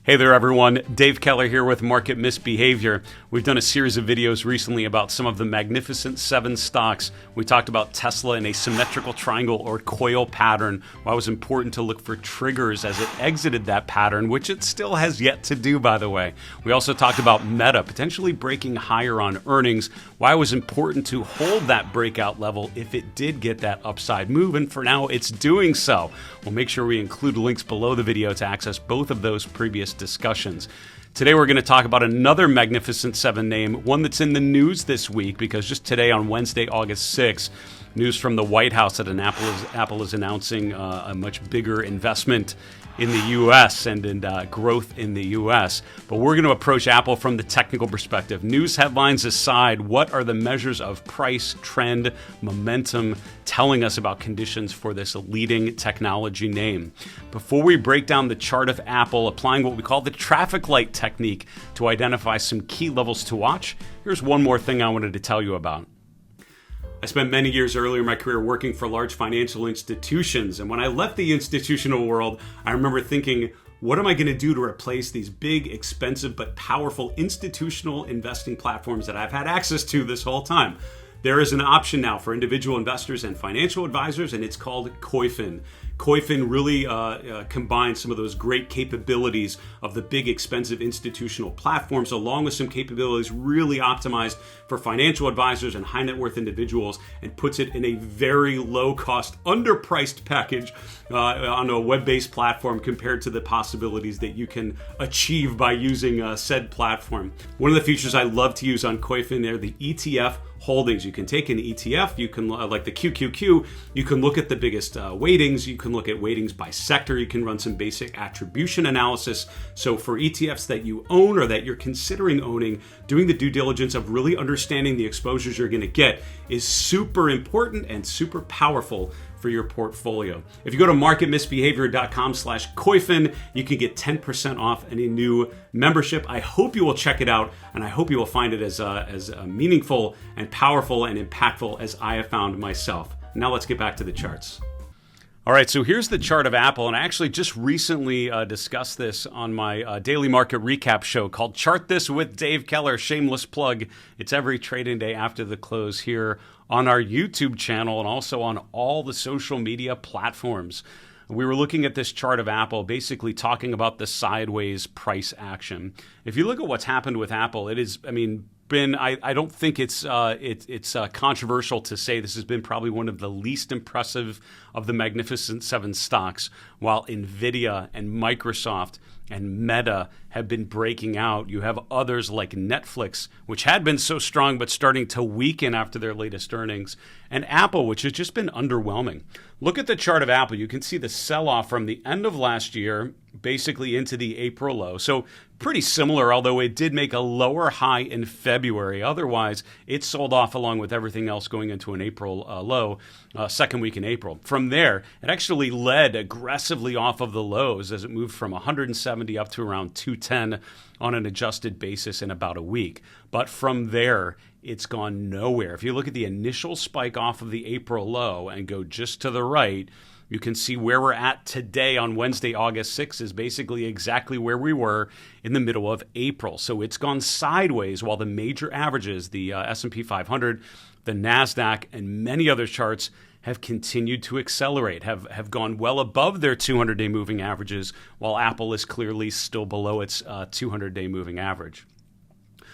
Hey there everyone, Dave Keller here with Market Misbehavior. We've done a series of videos recently about some of the Magnificent Seven stocks. We talked about Tesla in a symmetrical triangle or coil pattern, why it was important to look for triggers as it exited that pattern, which it still has yet to do, by the way. We also talked about Meta potentially breaking higher on earnings, why it was important to hold that breakout level if it did get that upside move, and for now it's doing so. We'll make sure we include links below the video to access both of those previous discussions. Today we're going to talk about another Magnificent Seven name, one that's in the news this week because just today on Wednesday, August 6th, news from the White House that Apple is announcing a much bigger investment in the U.S. and in growth in the U.S. But we're going to approach Apple from the technical perspective. News headlines aside, what are the measures of price, trend, momentum telling us about conditions for this leading technology name? Before we break down the chart of Apple, applying what we call the traffic light technique to identify some key levels to watch, here's one more thing I wanted to tell you about. I spent many years earlier in my career working for large financial institutions, and when I left the institutional world, I remember thinking, what am I going to do to replace these big, expensive, but powerful institutional investing platforms that I've had access to this whole time? There is an option now for individual investors and financial advisors, and it's called Kifin. Kifin really combines some of those great capabilities of the big, expensive institutional platforms, along with some capabilities really optimized for financial advisors and high net worth individuals, and puts it in a very low cost, underpriced package on a web-based platform compared to the possibilities that you can achieve by using said platform. One of the features I love to use on Kifin are the ETF holdings. You can take an ETF, you can, like the QQQ, you can look at the biggest weightings, you can look at weightings by sector, you can run some basic attribution analysis. So for ETFs that you own or that you're considering owning, doing the due diligence of really understanding the exposures you're going to get is super important and super powerful for your portfolio. If you go to marketmisbehavior.com/Kifin, you can get 10% off any new membership. I hope you will check it out, and I hope you will find it as meaningful and powerful and impactful as I have found myself. Now let's get back to the charts. All right, so here's the chart of Apple, and I actually just recently discussed this on my daily market recap show called Chart This with Dave Keller, shameless plug. It's every trading day after the close here on our YouTube channel and also on all the social media platforms. We were looking at this chart of Apple, basically talking about the sideways price action. If you look at what's happened with Apple, it is, I don't think it's controversial to say this has been probably one of the least impressive of the Magnificent Seven stocks, while Nvidia and Microsoft and Meta have been breaking out. You have others like Netflix, which had been so strong but starting to weaken after their latest earnings, and Apple, which has just been underwhelming. Look at the chart of Apple. You can see the sell-off from the end of last year basically into the April low. So pretty similar, although it did make a lower high in February. Otherwise, it sold off along with everything else going into an April low, second week in April. From there, it actually led aggressively off of the lows as it moved from 170 up to around 210 on an adjusted basis in about a week. But from there, it's gone nowhere. If you look at the initial spike off of the April low and go just to the right, you can see where we're at today on Wednesday, August 6th is basically exactly where we were in the middle of April. So it's gone sideways while the major averages, the S&P 500, the NASDAQ, and many other charts have continued to accelerate, have gone well above their 200-day moving averages, while Apple is clearly still below its 200-day moving average.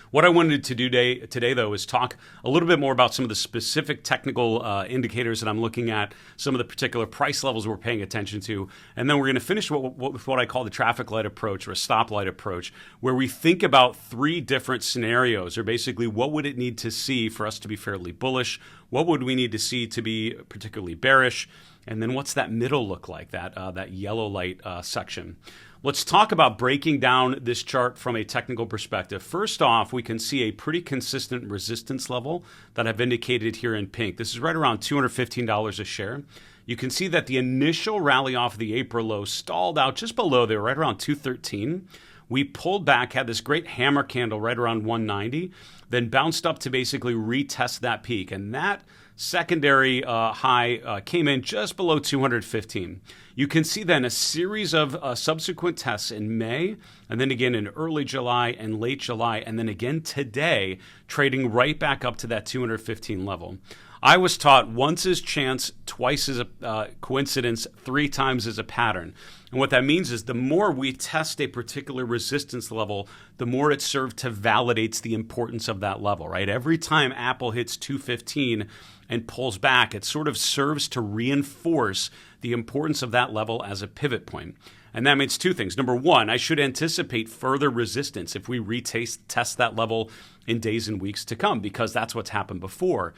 What I wanted to do today, though, is talk a little bit more about some of the specific technical indicators that I'm looking at, some of the particular price levels we're paying attention to, and then we're going to finish with what I call the traffic light approach or a stoplight approach, where we think about three different scenarios, or basically what would it need to see for us to be fairly bullish, what would we need to see to be particularly bearish, and then what's that middle look like, that yellow light section. Let's talk about breaking down this chart from a technical perspective. First off, we can see a pretty consistent resistance level that I've indicated here in pink. This is right around $215 a share. You can see that the initial rally off of the April low stalled out just below there, right around 213. We pulled back, had this great hammer candle right around 190, then bounced up to basically retest that peak. And that secondary high came in just below 215. You can see then a series of subsequent tests in May, and then again in early July and late July, and then again today, trading right back up to that 215 level. I was taught once is chance, twice is a coincidence, 3 times is a pattern. And what that means is the more we test a particular resistance level, the more it serves to validate the importance of that level, right? Every time Apple hits 215 and pulls back, it sort of serves to reinforce the importance of that level as a pivot point. And that means 2 things. Number 1, I should anticipate further resistance if we test that level in days and weeks to come, because that's what's happened before.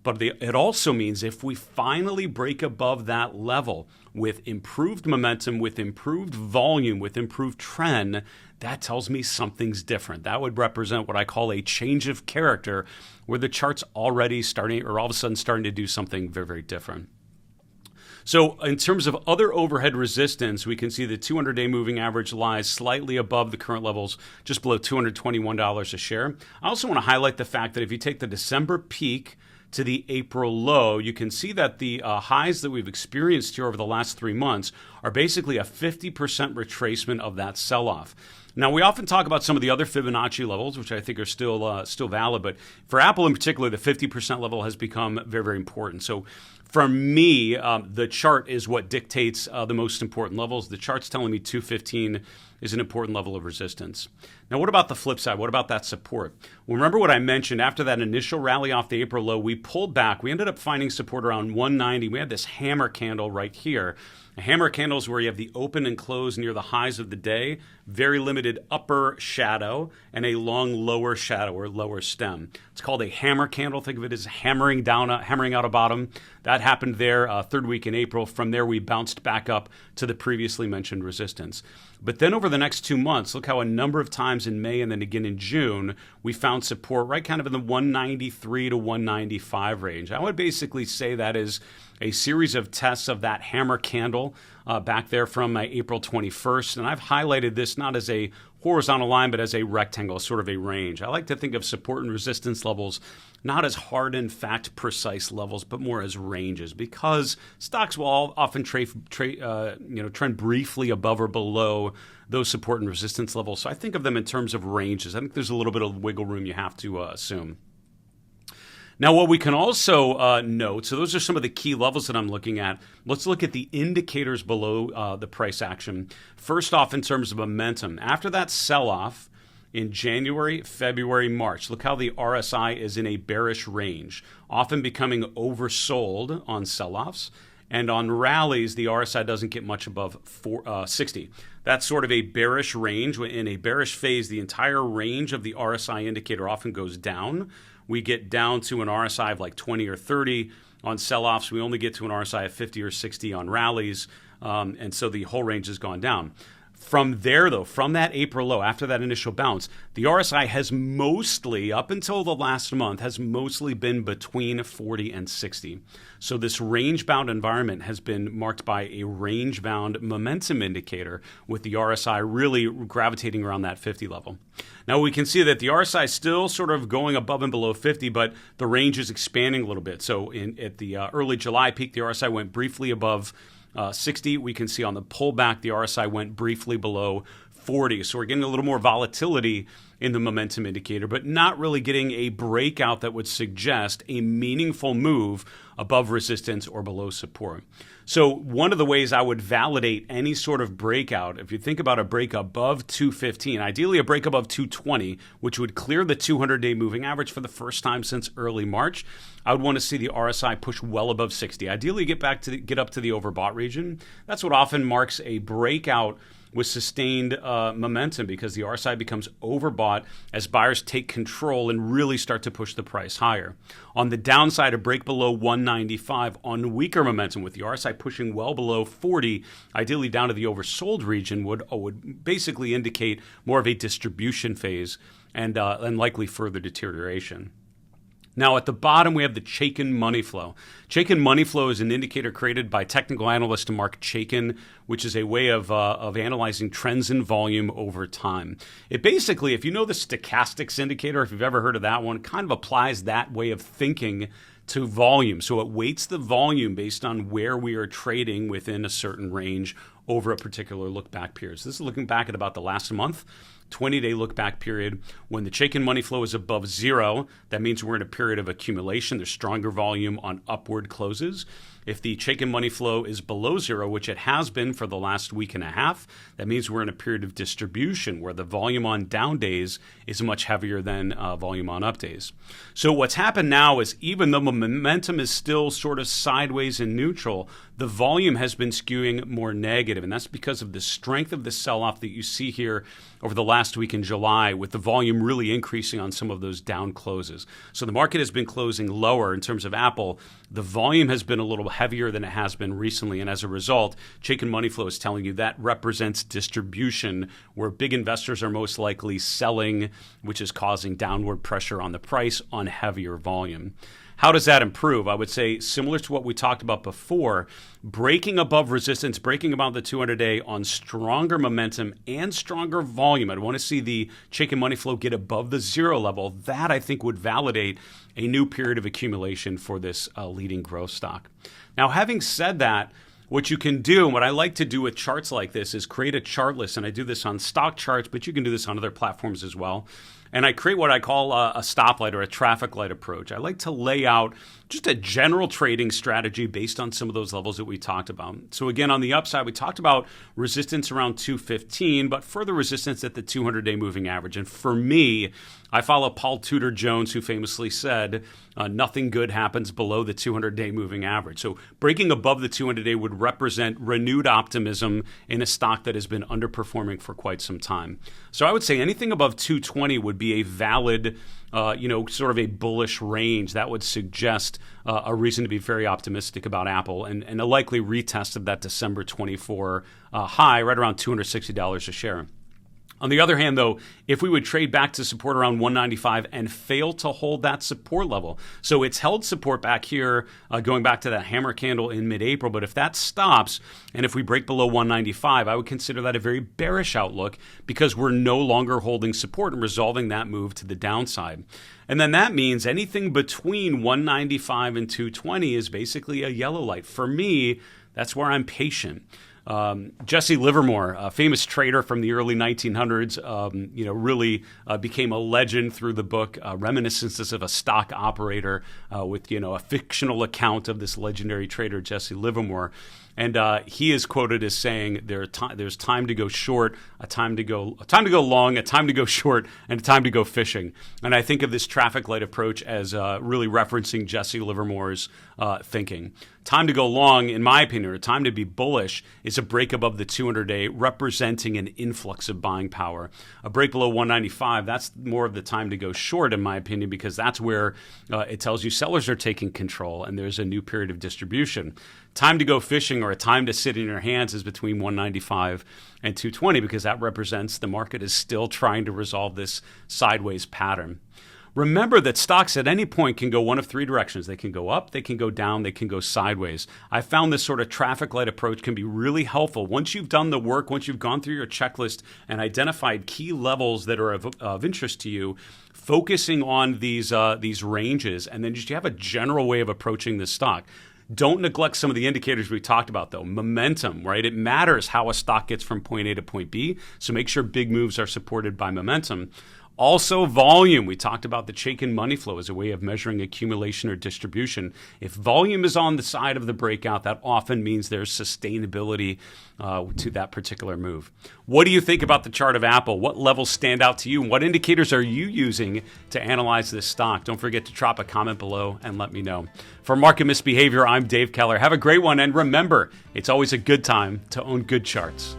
But it also means if we finally break above that level with improved momentum, with improved volume, with improved trend, that tells me something's different. That would represent what I call a change of character, where the chart's already starting, or all of a sudden starting to do something very, very different. So in terms of other overhead resistance, we can see the 200-day moving average lies slightly above the current levels, just below $221 a share. I also want to highlight the fact that if you take the December peak to the April low, you can see that the highs that we've experienced here over the last 3 months are basically a 50% retracement of that sell-off. Now, we often talk about some of the other Fibonacci levels, which I think are still valid, but for Apple in particular, the 50% level has become very, very important. So for me, the chart is what dictates the most important levels. The chart's telling me 215 is an important level of resistance. Now, what about the flip side? What about that support? Well, remember what I mentioned. After that initial rally off the April low, we pulled back. We ended up finding support around 190. We had this hammer candle right here. A hammer candle is where you have the open and close near the highs of the day, very limited upper shadow, and a long lower shadow or lower stem. It's called a hammer candle. Think of it as hammering out a bottom. That happened there 3rd week in April. From there, we bounced back up to the previously mentioned resistance. But then over the next 2 months, look how a number of times in May and then again in June, we found support right kind of in the 193 to 195 range. I would basically say that is a series of tests of that hammer candle back there from April 21st. And I've highlighted this not as a horizontal line, but as a rectangle, sort of a range. I like to think of support and resistance levels not as hard and fact precise levels, but more as ranges, because stocks will often trend briefly above or below those support and resistance levels. So I think of them in terms of ranges. I think there's a little bit of wiggle room you have to assume. Now, what we can also note, so those are some of the key levels that I'm looking at. Let's look at the indicators below the price action. First off, in terms of momentum, after that sell-off in January, February, March, look how the RSI is in a bearish range, often becoming oversold on sell-offs. And on rallies, the RSI doesn't get much above 60. That's sort of a bearish range. In a bearish phase, the entire range of the RSI indicator often goes down. We get down to an RSI of like 20 or 30 on sell-offs. We only get to an RSI of 50 or 60 on rallies. And so the whole range has gone down. From there, though, from that April low, after that initial bounce, the RSI has mostly, up until the last month, has mostly been between 40 and 60. So this range-bound environment has been marked by a range-bound momentum indicator, with the RSI really gravitating around that 50 level. Now we can see that the RSI is still sort of going above and below 50, but the range is expanding a little bit. So at the early July peak, the RSI went briefly above 60. We can see on the pullback, the RSI went briefly below 40. So we're getting a little more volatility in the momentum indicator, but not really getting a breakout that would suggest a meaningful move above resistance or below support. So one of the ways I would validate any sort of breakout, if you think about a break above 215, ideally a break above 220, which would clear the 200-day moving average for the first time since early March, I would want to see the RSI push well above 60. Ideally, get up to the overbought region. That's what often marks a breakout with sustained momentum, because the RSI becomes overbought as buyers take control and really start to push the price higher. On the downside, a break below 195 on weaker momentum, with the RSI pushing well below 40, ideally down to the oversold region, would basically indicate more of a distribution phase and likely further deterioration. Now, at the bottom, we have the Chaken money flow. Chaken money flow is an indicator created by technical analyst Mark Chaken, which is a way of analyzing trends in volume over time. It basically, if you know the stochastics indicator, if you've ever heard of that one, kind of applies that way of thinking to volume. So it weights the volume based on where we are trading within a certain range over a particular look back period. So this is looking back at about the last month, 20-day look back period. When the Chaken money flow is above zero, that means we're in a period of accumulation. There's stronger volume on upward closes. If the Chaken money flow is below zero, which it has been for the last week and a half, that means we're in a period of distribution where the volume on down days is much heavier than volume on up days. So what's happened now is even though the momentum is still sort of sideways and neutral, the volume has been skewing more negative, and that's because of the strength of the sell-off that you see here over the last week in July, with the volume really increasing on some of those down closes. So the market has been closing lower in terms of Apple. The volume has been a little heavier than it has been recently, and as a result, Chaken money flow is telling you that represents distribution, where big investors are most likely selling, which is causing downward pressure on the price on heavier volume. How does that improve? I would say similar to what we talked about before, breaking above resistance, breaking above the 200-day on stronger momentum and stronger volume. I'd want to see the Chaken money flow get above the zero level. That, I think, would validate a new period of accumulation for this leading growth stock. Now, having said that, what you can do, and what I like to do with charts like this, is create a chart list. And I do this on stock charts, but you can do this on other platforms as well. And I create what I call a stoplight or a traffic light approach. I like to lay out just a general trading strategy based on some of those levels that we talked about. So again, on the upside, we talked about resistance around 215, but further resistance at the 200-day moving average. And for me, I follow Paul Tudor Jones, who famously said, nothing good happens below the 200-day moving average. So breaking above the 200-day would represent renewed optimism in a stock that has been underperforming for quite some time. So I would say anything above 220 would be a valid, sort of a bullish range. That would suggest a reason to be very optimistic about Apple and a likely retest of that December 24 high, right around $260 a share. On the other hand, though, if we would trade back to support around 195 and fail to hold that support level, so it's held support back here, going back to that hammer candle in mid-April, but if that stops and if we break below 195, I would consider that a very bearish outlook because we're no longer holding support and resolving that move to the downside. And then that means anything between 195 and 220 is basically a yellow light. For me, that's where I'm patient. Jesse Livermore, a famous trader from the early 1900s, really became a legend through the book Reminiscences of a Stock Operator, with a fictional account of this legendary trader Jesse Livermore. And he is quoted as saying, "There's time to go short, a time to go long, a time to go short, and a time to go fishing." And I think of this traffic light approach as really referencing Jesse Livermore's thinking. Time to go long, in my opinion, or time to be bullish, is a break above the 200-day, representing an influx of buying power. A break below 195, that's more of the time to go short, in my opinion, because that's where it tells you sellers are taking control and there's a new period of distribution. Time to go fishing, or a time to sit in your hands, is between 195 and 220 because that represents the market is still trying to resolve this sideways pattern. Remember that stocks at any point can go one of three directions. They can go up, they can go down, they can go sideways. I found this sort of traffic light approach can be really helpful. Once you've done the work, once you've gone through your checklist and identified key levels that are of interest to you, focusing on these ranges, and then just you have a general way of approaching this stock. Don't neglect some of the indicators we talked about, though. Momentum, right? It matters how a stock gets from point A to point B, so make sure big moves are supported by momentum. Also, volume. We talked about the Chaken money flow as a way of measuring accumulation or distribution. If volume is on the side of the breakout, that often means there's sustainability to that particular move. What do you think about the chart of Apple? What levels stand out to you? What indicators are you using to analyze this stock? Don't forget to drop a comment below and let me know. For Market Misbehavior, I'm Dave Keller. Have a great one, and remember, it's always a good time to own good charts.